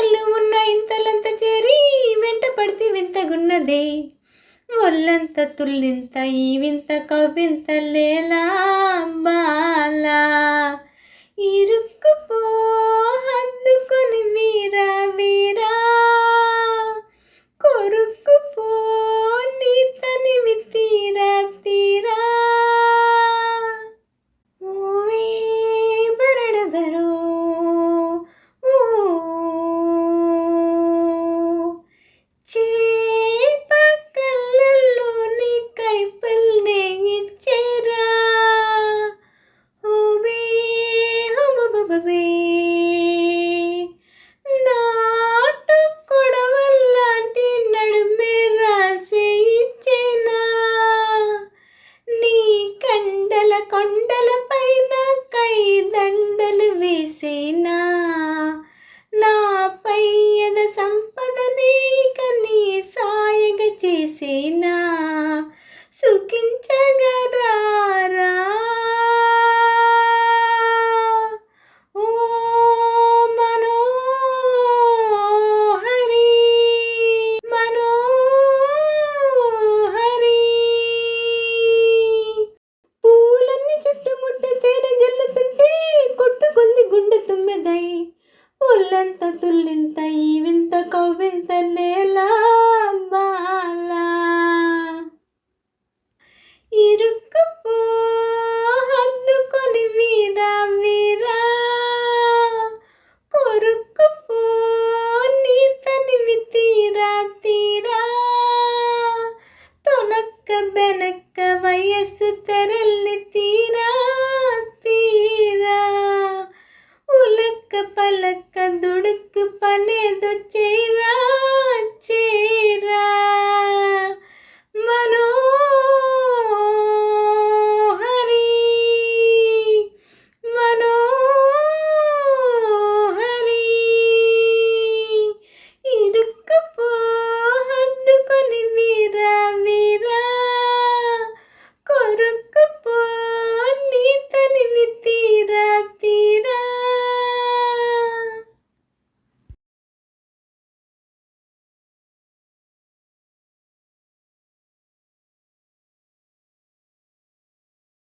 కళ్ళు ఉన్న ఇంతలంత చేరి వెంట పడితే వింతగున్నదే ఒళ్ళంత తుల్లింత ఈ వింత కవ్వింత లేలా బాలా ఇరుక్కుపో హద్దుకొని వీరా వీరా కొరుక్కుపో నీ తనివి తీరా తీరా ఓవే బరడబరో ఓ చేప కళ్ళల్లోని కైపల్నే ఇచ్చేరా ఓవే హోబబబే నాటు కొడవల్లాంటి నడుమే రాసే ఇచ్చేనా నీ కండల కొండల పైన కై దండలు వేసేనా నాపై ఎద సంపదనే ఇక నీ సాయగ చేసేనా సుఖించగరారా ఓ మనోహరి మనోహరి పూలన్నీ చుట్టుముట్టి తేనె జల్లుతుంటే కొట్టుకుంది గుండె తుమ్మెదై ఒళ్ళంత తుల్లింత ఈ వింత కవ్వింత లేలా బాలా ఇరుక్కుపో హద్దుకొని వీరా వీరా కొరు